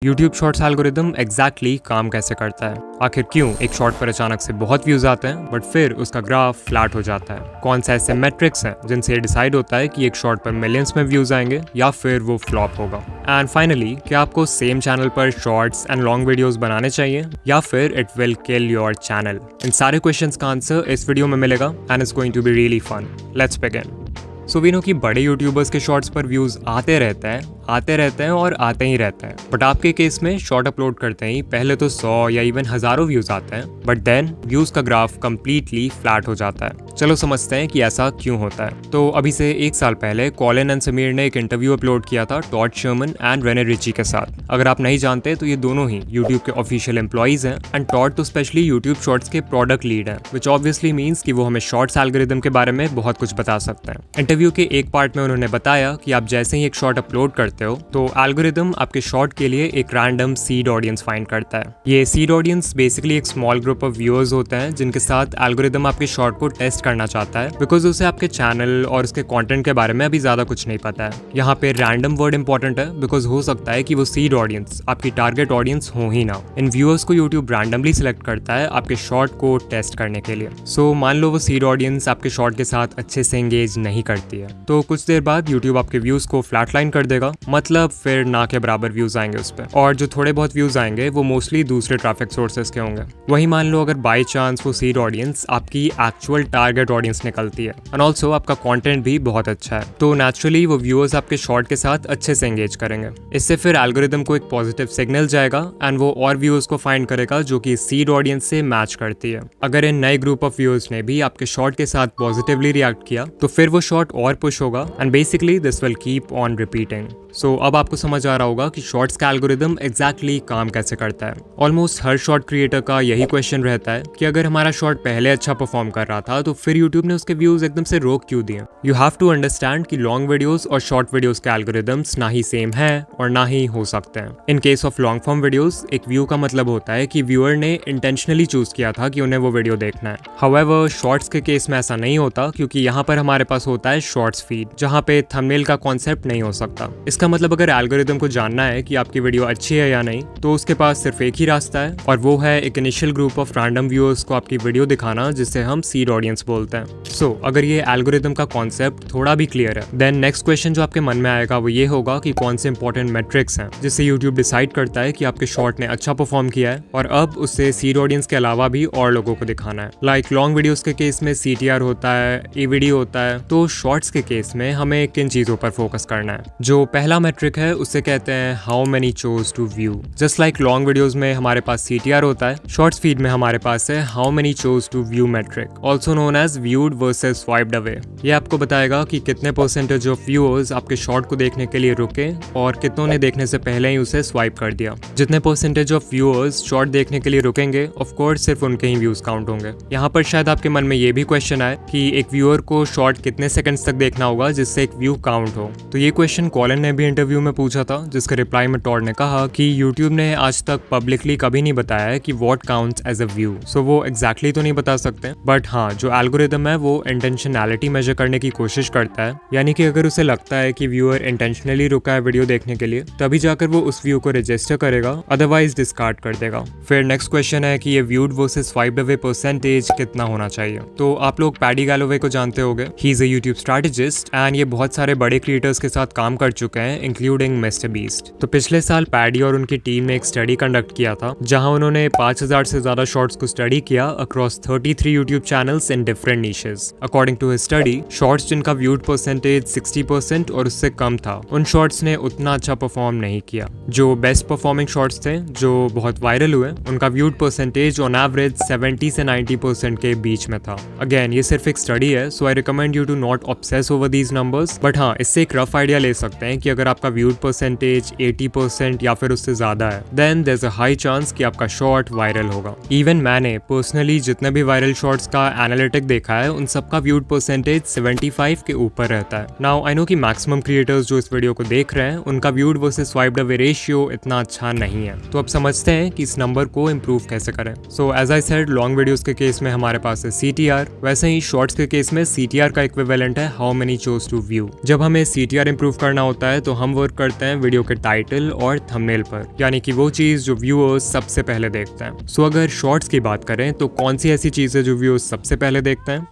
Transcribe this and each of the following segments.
YouTube shorts algorithm exactly काम कैसे करता है? आखिर क्यों एक शॉर्ट पर अचानक से बहुत व्यूज आते हैं बट फिर उसका ग्राफ फ्लैट हो जाता है? कौन से ऐसे मेट्रिक्स हैं जिनसे ये डिसाइड होता है कि एक शॉर्ट पर मिलियंस में व्यूज आएंगे या फिर वो फ्लॉप होगा? एंड फाइनली, क्या आपको सेम चैनल पर शॉर्ट्स एंड लॉन्ग वीडियोस बनाने चाहिए या फिर it will kill your channel? इन सारे क्वेश्चंस का आंसर इस वीडियो में मिलेगा and it's going to be really fun. Let's begin. So we know कि बड़े यूट्यूबर्स के शॉर्ट्स पर व्यूज आते रहते हैं और आते ही रहते हैं। बट आपके केस में शॉर्ट अपलोड करते ही पहले तो 100 या इवन हजारों व्यूज आते हैं, बट देन व्यूज का ग्राफ कंप्लीटली फ्लैट हो जाता है। चलो समझते हैं कि ऐसा क्यों होता है। तो अभी से 1 साल पहले कॉलिन एंड समीर ने एक इंटरव्यू अपलोड किया था Todd Sherman and Rene Ritchie के साथ। अगर आप नहीं जानते तो ये दोनों ही यूट्यूब के ऑफिशियल एम्प्लॉइज हैं एंड टॉड तो स्पेशली यूट्यूब शॉर्ट्स के प्रोडक्ट लीड हैं, विच ऑब्वियसली मीन्स कि वो हमें शॉर्ट्स एल्गोरिदम के बारे में बहुत कुछ बता सकते हैं। इंटरव्यू के एक पार्ट में उन्होंने बताया कि आप जैसे ही एक शॉर्ट अपलोड करते हो तो एल्गोरिदम आपके शॉर्ट के लिए एक रैंडम सीड ऑडियंस फाइंड करता है। ये सीड ऑडियंस बेसिकली एक स्मॉल ग्रुप ऑफ व्यूअर्स होते हैं जिनके साथ एल्गोरिदम आपके शॉर्ट को टेस्ट करना चाहता है, बिकॉज उसे आपके चैनल और उसके कंटेंट के बारे में अभी ज्यादा कुछ नहीं पता है। यहाँ पे रैंडम वर्ड इंपॉर्टेंट है बिकॉज हो सकता है कि वो सीड ऑडियंस आपकी टारगेट ऑडियंस हो ही ना। इन व्यूअर्स को यूट्यूब रैंडमली सिलेक्ट करता है आपके शॉर्ट को टेस्ट करने के लिए। सो मान लो वो सीड ऑडियंस आपके शॉर्ट के साथ अच्छे से एंगेज नहीं करती है तो कुछ देर बाद यूट्यूब आपके व्यूज को फ्लैटलाइन कर देगा, मतलब फिर ना के बराबर व्यूज आएंगे उस पर। और जो थोड़े बहुत व्यूज आएंगे वो मोस्टली दूसरे ट्रैफिक सोर्सेस के होंगे। वही मान लो अगर बाय चांस वो सीड ऑडियंस आपकी एक्चुअल टारगेट ऑडियंस निकलती है एंड ऑल्सो आपका कंटेंट भी बहुत अच्छा है, तो नेचुरली वो व्यूअर्स आपके शॉर्ट के साथ अच्छे से एंगेज करेंगे। इससे फिर एल्गोरिदम को एक पॉजिटिव सिग्नल जाएगा एंड वो और व्यूअर्स को फाइंड करेगा जो कि सीड ऑडियंस से मैच करती है। अगर इन नए ग्रुप ऑफ व्यूअर्स ने भी आपके शॉर्ट के साथ पॉजिटिवली रिएक्ट किया तो फिर वो शॉर्ट और पुश होगा and basically this will keep on repeating. So अब आपको समझ आ रहा होगा कि शॉर्ट्स का एल्गोरिदम एग्जैक्टली काम कैसे करता है। ऑलमोस्ट हर शॉर्ट क्रिएटर का यही क्वेश्चन रहता है कि अगर हमारा शॉर्ट पहले अच्छा परफॉर्म कर रहा था तो फिर यूट्यूब ने उसके व्यूज एकदम से रोक क्यों दिए? यू हैव टू अंडरस्टैंड कि लॉन्ग वीडियोस और शॉर्ट वीडियोस के एल्गोरिदम्स ना ही सेम है और ना ही हो सकते हैं। In case of long form videos, एक व्यू का मतलब होता है कि व्यूअर ने इंटेंशनली चूज किया था कि उन्हें वो वीडियो देखना है। हाउएवर शॉर्ट्स के केस में ऐसा नहीं होता, क्योंकि यहाँ पर हमारे पास होता है शॉर्ट्स फीड, जहाँ पे थंबनेल का कॉन्सेप्ट नहीं हो सकता। इसका मतलब अगर एल्गोरिदम को जानना है कि आपकी वीडियो अच्छी है या नहीं तो उसके पास सिर्फ एक ही रास्ता है, और वो है एक initial group of random viewers को आपकी वीडियो दिखाना, जिसे हम सीड ऑडियंस बोलते हैं। सो अगर ये एल्गोरिदम का कॉन्सेप्ट थोड़ा भी क्लियर है, देन नेक्स्ट क्वेश्चन जो आपके मन में आएगा वो ये होगा कि कौन से इंपॉर्टेंट मेट्रिक्स हैं जिससे यूट्यूब डिसाइड करता है कि आपके शॉर्ट ने अच्छा परफॉर्म किया है और अब उससे सीड ऑडियंस के अलावा भी और लोगों को दिखाना है। लाइक लॉन्ग वीडियोस के केस में CTR होता है, AVD होता है, तो शॉर्ट्स के केस में हमें किन चीजों पर फोकस करना है? जो पहला मेट्रिक है उसे कहते हैं how many chose to view. Just like long videos में हमारे पास CTR होता है, शॉर्ट्स फीड में हमारे पास है how many chose to view metric, also known as viewed versus swiped away. ये आपको बताएगा कि कितने परसेंटेज ऑफ व्यूअर्स आपके शॉर्ट को देखने के लिए रुके और कितनों ने देखने से पहले ही उसे स्वाइप कर दिया। जितने परसेंटेज ऑफ व्यूअर्स शॉर्ट देखने के लिए रुकेंगे, ऑफ कोर्स सिर्फ उनके ही व्यूज काउंट होंगे। यहाँ पर शायद आपके मन में ये भी क्वेश्चन आए कि एक व्यूअर को शॉर्ट कितने सेकंड्स तक देखना होगा जिससे एक व्यू काउंट हो। तो ये क्वेश्चन कॉलिन ने भी इंटरव्यू में पूछा था, जिसके रिप्लाई में टॉड ने कहा कि यूट्यूब ने आज तक पब्लिकली कभी नहीं बताया है कि what counts as a view. So वो एग्जैक्टली तो नहीं बता सकते, बट हाँ, जो एल्गोरिदम है वो इंटेंशनैलिटी मेजर करने की कोशिश करता है। यानी कि अगर उसे लगता है कि व्यूअर इंटेंशनली रुका है वीडियो देखने के लिए, तभी जाकर वो उस व्यू को रजिस्टर करेगा, अदरवाइज डिस्कार्ड कर देगा। फिर नेक्स्ट क्वेश्चन है कि ये viewed versus swiped away percentage कितना होना चाहिए। तो आप लोग पैडी गैलोवे को जानते होंगे, he is a YouTube strategist and ये बहुत सारे बड़े क्रिएटर्स के साथ काम कर चुके हैं, इंक्लूडिंग मिस्टर बीस्ट। तो पिछले साल पैडी और उनकी टीम ने एक स्टडी कंडक्ट किया था, जहां उन्होंने 5000 से ज्यादा शॉर्ट्स को स्टडी किया across 33 YouTube channels in different niches. According to his study, shorts जिनका व्यूड परसेंटेज 60% और उससे कम था, उन शॉर्ट्स ने उतना अच्छा परफॉर्म नहीं किया। जो बेस्ट परफॉर्मिंग शॉर्ट्स थे, जो बहुत वायरल हुए, उनका व्यूड परसेंटेज ऑन एवरेज 70 से 90% के बीच में था। अगेन ये सिर्फ एक स्टडी है, so I recommend you to not obsess over these numbers, but हाँ, इससे एक रफ आइडिया ले सकते हैं कि अगर आपका व्यूड परसेंटेज 80% या फिर उससे ज्यादा है, then there is a high chance कि आपका शॉर्ट वायरल होगा। इवन मैंने पर्सनली जितने भी वायरल शॉर्ट्स का एनालिटिक देखा है, उन सबका व्यूड परसेंटेज 75 के ऊपर रहता है। नाउ आई नो कि मैक्सिमम क्रिएटर्स जो इस वीडियो को देख रहे हैं, उनका viewed versus swiped away ratio इतना अच्छा नहीं है, तो अब समझते हैं कि इस नंबर को इंप्रूव कैसे करें। So as I said, long videos के केस में हमारे पास है CTR, वैसे ही शॉर्ट्स के केस में CTR का इक्विवेलेंट है how many chose to view. जब हमें CTR इंप्रूव करना होता है तो हम वर्क करते हैं वीडियो के टाइटल और थंबनेल पर, यानी कि वो चीज़ जो व्यूअर्स सबसे पहले देखते हैं। सो अगर शॉर्ट्स की बात करें तो कौन सी ऐसी चीज़ है जो व्यूअर्स सबसे पहले देखते हैं?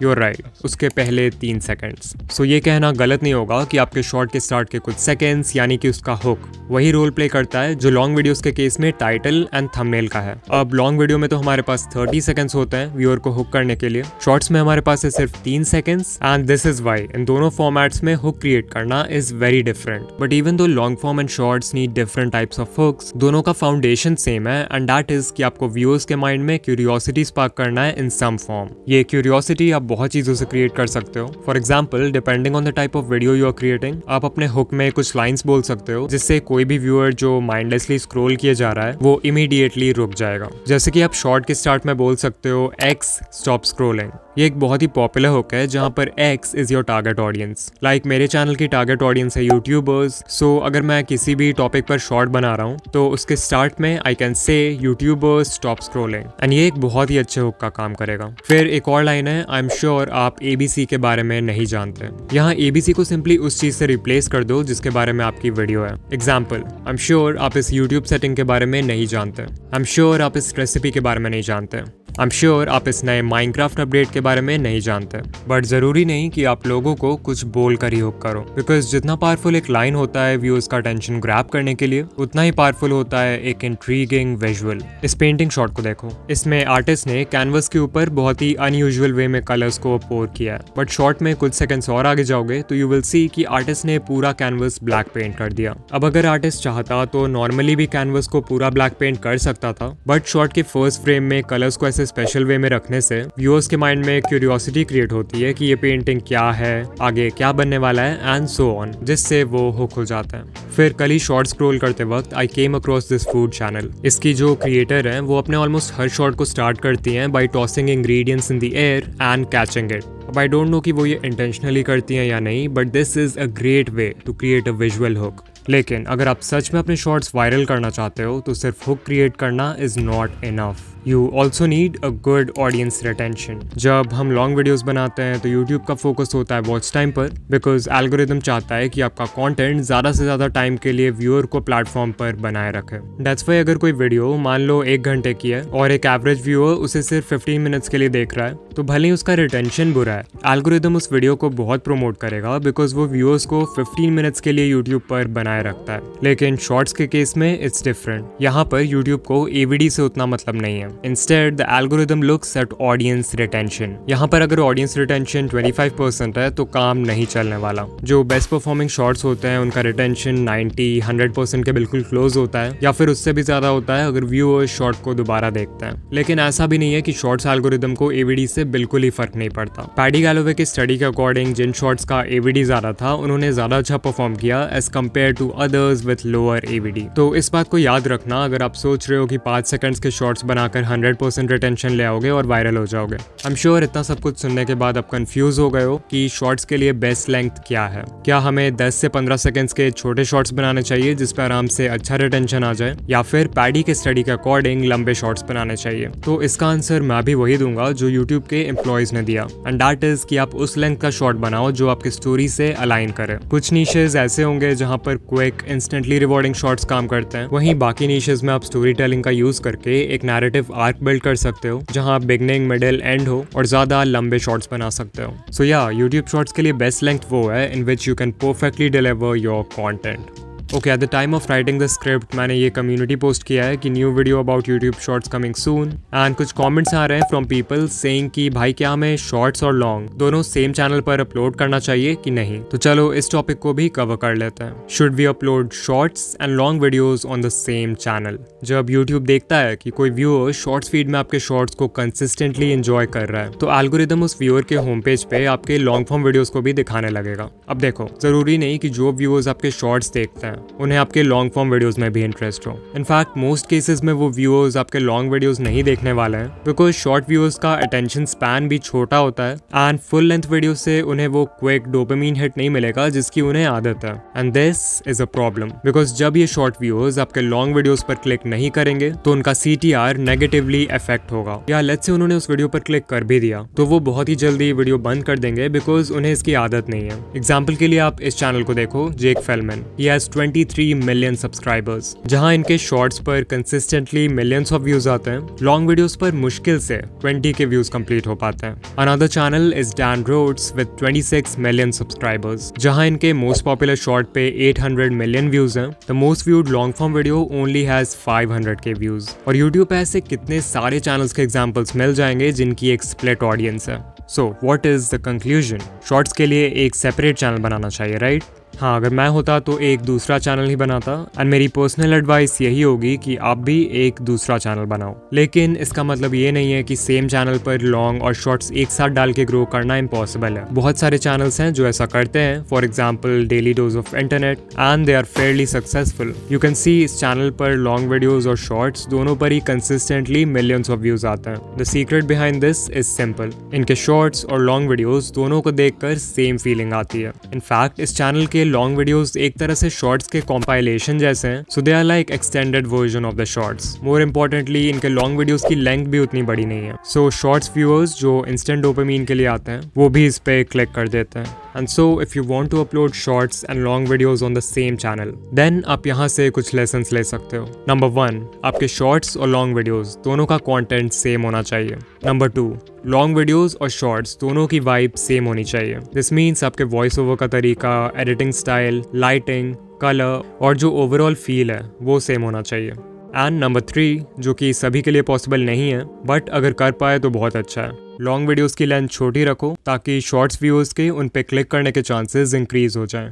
You're right, उसके पहले 3 सेकंड्स। सो ये कहना गलत नहीं होगा कि आपके शॉर्ट के स्टार्ट के कुछ सेकंड्स यानी कि उसका हुक वही रोल प्ले करता है जो लॉन्ग वीडियोस के केस में टाइटल एंड थंबनेल का है। अब लॉन्ग वीडियो में तो हमारे पास 30 सेकंड्स होते हैं व्यूअर को हुक करने के लिए, शॉर्ट्स में हमारे पास है सिर्फ 3 seconds and this is why इन दोनों फॉर्मेट्स में हुक क्रिएट करना is very different. But even though long form and shorts need different types of hooks, दोनों का फाउंडेशन सेम है एंड दैट इज कि आपको व्यूअर्स के माइंड में क्यूरियोसिटी स्पार्क करना है इन सम फॉर्म। ये क्यूरियोसिटी आप बहुत चीजों से क्रिएट कर सकते हो। For example, depending on the type of video you are creating, आप अपने हुक में कुछ लाइंस बोल सकते हो जिससे कोई भी व्यूअर जो माइंडलेसली स्क्रॉल किए जा रहा है वो इमीडिएटली रुक जाएगा। जैसे कि आप शॉर्ट के स्टार्ट में बोल सकते हो एक्स स्टॉप स्क्रॉलिंग। ये एक बहुत ही पॉपुलर हुक है जहां पर X is your target audience. Like मेरे चैनल की टारगेट ऑडियंस है यूट्यूबर्स, सो अगर मैं किसी भी टॉपिक पर शॉर्ट बना रहा हूं तो उसके स्टार्ट में I can say YouTubers stop scrolling and ये एक बहुत ही अच्छे हुक का काम करेगा। फिर एक और लाइन है, आई एम श्योर आप ABC के बारे में नहीं जानते। यहाँ ABC को सिंपली उस चीज से रिप्लेस कर दो जिसके बारे में आपकी वीडियो है। एग्जाम्पल, आई एम श्योर आप इस यूट्यूब सेटिंग के बारे में नहीं जानते। आई एम श्योर आप इस रेसिपी के बारे में नहीं जानते। आई एम श्योर आप इस नए माइनक्राफ्ट अपडेट के बारे में नहीं जानते। बट जरूरी नहीं कि आप लोगों को कुछ बोल कर ही हुक करो, बिकॉज जितना पावरफुल एक लाइन होता है व्यूअर्स का अटेंशन ग्रैब करने के लिए, उतना ही पावरफुल होता है एक इंट्रीगिंग विजुअल। इस पेंटिंग शॉट को देखो, इसमें आर्टिस्ट ने कैनवस के ऊपर बहुत ही अनयूजुअल वे में कलर्स को पोर किया है। बट शॉट में कुछ सेकंड्स और आगे जाओगे तो यू विल सी कि आर्टिस्ट ने पूरा कैनवस ब्लैक पेंट कर दिया। अब अगर आर्टिस्ट चाहता तो नॉर्मली भी कैनवस को पूरा ब्लैक पेंट कर सकता था, बट शॉट के फर्स्ट फ्रेम में कलर्स को ऐसे स्पेशल वे में रखने से व्यूअर्स के माइंड में क्यूरियोसिटी क्रिएट होती है कि ये पेंटिंग क्या है, आगे क्या बनने वाला है एंड सो ऑन, जिससे वो हुक हो जाता है। फिर कल ही शॉर्ट स्क्रॉल करते वक्त I came across this food channel. इसकी जो क्रिएटर है वो अपने ऑलमोस्ट हर शॉट को स्टार्ट करती हैं by tossing ingredients in the air and catching it. अब आई डोंट नो कि वो ये इंटेंशनली करती हैं या नहीं, but this is a great way to create a visual hook. लेकिन अगर आप सच में अपने शॉर्ट्स वायरल करना चाहते हो तो सिर्फ हुक क्रिएट करना is not enough. You also need a good audience retention. जब हम लॉन्ग वीडियोस बनाते हैं तो यूट्यूब का फोकस होता है वॉच टाइम पर, बिकॉज एल्गोरिदम चाहता है कि आपका कंटेंट ज़्यादा से ज़्यादा टाइम के लिए व्यूअर को प्लेटफॉर्म पर बनाए रखे। दैट्स वाई अगर कोई वीडियो मान लो 1 घंटे की है और एक एवरेज व्यूअर उसे सिर्फ 15 मिनट्स के लिए देख रहा है, तो भले ही उसका रिटेंशन बुरा है, एल्गोरिदम उस वीडियो को बहुत प्रमोट करेगा बिकॉज वो व्यूअर्स को 15 मिनट्स के लिए यूट्यूब पर बनाए रखता है। लेकिन शॉर्ट्स के केस में इट्स डिफरेंट। यहाँ पर यूट्यूब को AVD से उतना मतलब नहीं है। Instead the algorithm looks at audience retention. यहाँ पर अगर ऑडियंस रिटेंशन 25% है तो काम नहीं चलने वाला। जो बेस्ट परफॉर्मिंग शॉर्ट्स होते हैं उनका रिटेंशन 90-100% के बिल्कुल क्लोज होता है, या फिर उससे भी ज्यादा होता है अगर व्यूअर्स शॉर्ट को दोबारा देखते हैं। लेकिन ऐसा भी नहीं है कि शॉर्ट्स एल्गोरिदम को AVD से बिल्कुल ही फर्क नहीं पड़ता। पैडी गैलोवे की स्टडी के अकॉर्डिंग जिन शॉर्ट्स का AVD ज्यादा था उन्होंने ज्यादा अच्छा परफॉर्म किया as compared to others with lower AVD। तो इस बात को याद रखना अगर आप सोच रहे हो कि 5 सेकंड्स के शॉर्ट्स बनाकर 100% रिटेंशन ले आओगे और वायरल हो जाओगे। आई एम श्योर इतना सब कुछ सुनने के बाद आप कंफ्यूज हो गए हो कि शॉर्ट्स के लिए बेस्ट लेंथ क्या है। क्या हमें 10 से 15 सेकंड्स के छोटे शॉर्ट्स बनाने चाहिए जिस पर आराम से अच्छा रिटेंशन आ जाए, या फिर पैडी के स्टडी के अकॉर्डिंग लंबे शॉर्ट्स बनाने चाहिए? तो इसका आंसर मैं भी वही दूंगा जो यूट्यूब के एम्प्लॉयज ने दिया, एंड दैट इज कि आप उस लेंथ का शॉर्ट बनाओ जो आपकी स्टोरी से अलाइन करे। कुछ नीशेस ऐसे होंगे जहां पर क्विक इंस्टेंटली रिवॉर्डिंग शॉर्ट्स काम करते हैं, वहीं बाकी नीशेस में आप स्टोरी टेलिंग का यूज करके एक नैरेटिव आर्क बिल्ड कर सकते हो जहां बिगनिंग, मिडिल, एंड हो और ज्यादा लंबे शॉर्ट्स बना सकते हो। सो या यूट्यूब शॉर्ट्स के लिए बेस्ट लेंथ वो है in which you can perfectly deliver your content. Okay, at the time of writing the script मैंने ये कम्युनिटी पोस्ट किया है कि new video about YouTube shorts coming soon, and कुछ कमेंट्स आ रहे हैं फ्रॉम पीपल सेइंग कि भाई क्या हमें शॉर्ट्स और लॉन्ग दोनों सेम चैनल पर अपलोड करना चाहिए कि नहीं। तो चलो इस टॉपिक को भी कवर कर लेते हैं। Should we upload shorts and long videos on the same channel? जब यूट्यूब देखता है कि कोई व्यूअर शॉर्ट्स फीड में आपके शॉर्ट्स को कंसिस्टेंटली एंजॉय कर रहा है, तो एल्गोरिदम उस व्यूअर के होम पेज पे आपके लॉन्ग फॉर्म वीडियोस को भी दिखाने लगेगा। अब देखो, जरूरी नहीं कि जो व्यूअर्स आपके शॉर्ट्स देखते हैं हैं उन्हें आपके लॉन्ग फॉर्म वीडियोस में भी इंटरेस्ट हो। इनफैक्ट मोस्ट केसेस में वो व्यूअर्स आपके लॉन्ग वीडियोस नहीं देखने वाले हैं बिकॉज शॉर्ट व्यूअर्स का अटेंशन स्पैन भी छोटा होता है एंड फुल लेंथ वीडियो से उन्हें वो क्विक डोपामिन हिट नहीं मिलेगा जिसकी उन्हें आदत है। And this is a problem because जब ये शॉर्ट व्यूअर्स आपके लॉन्ग वीडियोस पर क्लिक नहीं करेंगे तो उनका CTR नेगेटिवली अफेक्ट होगा, या लेट्स से उन्होंने उस वीडियो पर क्लिक कर भी दिया तो वो बहुत ही जल्दी वीडियो बंद कर देंगे बिकॉज उन्हें इसकी आदत नहीं है। एग्जाम्पल के लिए आप इस चैनल को देखो, Jake Fellman, he has 23 million subscribers, जहां इनके शॉर्ट्स पर कंसिस्टेंटली मिलियंस ऑफ व्यूज आते हैं, लॉन्ग वीडियोस पर मुश्किल से 20 के व्यूज कंप्लीट हो पाते हैं। Another channel is Dan Rhodes with 26 million subscribers, जहां इनके मोस्ट पॉपुलर शॉर्ट पे 800 मिलियन व्यूज हैं। The most viewed long form video only has 500 K views. और यूट्यूब पे ऐसे कितने सारे चैनल्स के एग्जांपल्स मिल जाएंगे जिनकी एक स्प्लिट ऑडियंस है। So what is the conclusion? Shorts के लिए एक सेपरेट चैनल बनाना चाहिए, राइट? हाँ, अगर मैं होता तो एक दूसरा चैनल ही बनाता एंड मेरी पर्सनल एडवाइस यही होगी कि आप भी एक दूसरा चैनल बनाओ। लेकिन इसका मतलब ये नहीं है कि सेम चैनल पर लॉन्ग और शॉर्ट्स एक साथ डाल के ग्रो करना इम्पॉसिबल है। बहुत सारे चैनल्स हैं जो ऐसा करते हैं, for example Daily Dose of Internet, and they are fairly successful. You can see इस चैनल पर लॉन्ग वीडियोज और शॉर्ट्स दोनों पर ही कंसिस्टेंटली मिलियंस ऑफ व्यूज आते हैं। The secret behind this is simple, इनके शॉर्ट्स और लॉन्ग वीडियोज दोनों को देखकर सेम फीलिंग आती है। इनफैक्ट इस चैनल के लॉन्ग वीडियोस एक तरह से शॉर्ट्स के कॉम्पाइलेशन जैसे हैं, so they are like extended version of the shorts. More importantly इनके लॉन्ग वीडियोस की लेंथ भी उतनी बड़ी नहीं है, सो शॉर्ट्स व्यूअर्स जो इंस्टेंट डोपामिन के लिए आते हैं वो भी इस पे क्लिक कर देते हैं। And so if you want to upload shorts and long videos on the same channel, then आप यहाँ से कुछ लेसन्स ले सकते हो। नंबर 1, आपके शॉर्ट्स और लॉन्ग वीडियोस दोनों का कंटेंट सेम होना चाहिए। नंबर 2, लॉन्ग वीडियोस और शॉर्ट्स दोनों की वाइब सेम होनी चाहिए। दिस मीन्स आपके वॉइस ओवर का तरीका, एडिटिंग स्टाइल, लाइटिंग, कलर और जो ओवरऑल फील है वो सेम होना चाहिए। एंड नंबर 3, जो कि सभी के लिए पॉसिबल नहीं है बट अगर कर पाए तो बहुत अच्छा है, लॉन्ग वीडियोस की लेंथ छोटी रखो ताकि शॉर्ट्स व्यूअर्स के उन पे क्लिक करने के चांसेस इंक्रीज हो जाएं।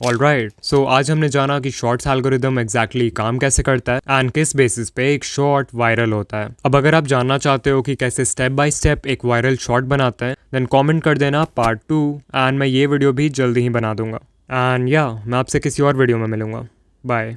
ऑलराइट, सो आज हमने जाना कि शॉर्ट्स एल्गोरिदम एग्जैक्टली काम कैसे करता है एंड किस बेसिस पे एक शॉर्ट वायरल होता है। अब अगर आप जानना चाहते हो कि कैसे स्टेप बाय स्टेप एक वायरल शॉर्ट बनाते हैं, देन कमेंट कर देना पार्ट 2 एंड मैं ये वीडियो भी जल्दी ही बना दूंगा। एंड या मैं आपसे किसी और वीडियो में मिलूंगा। बाय।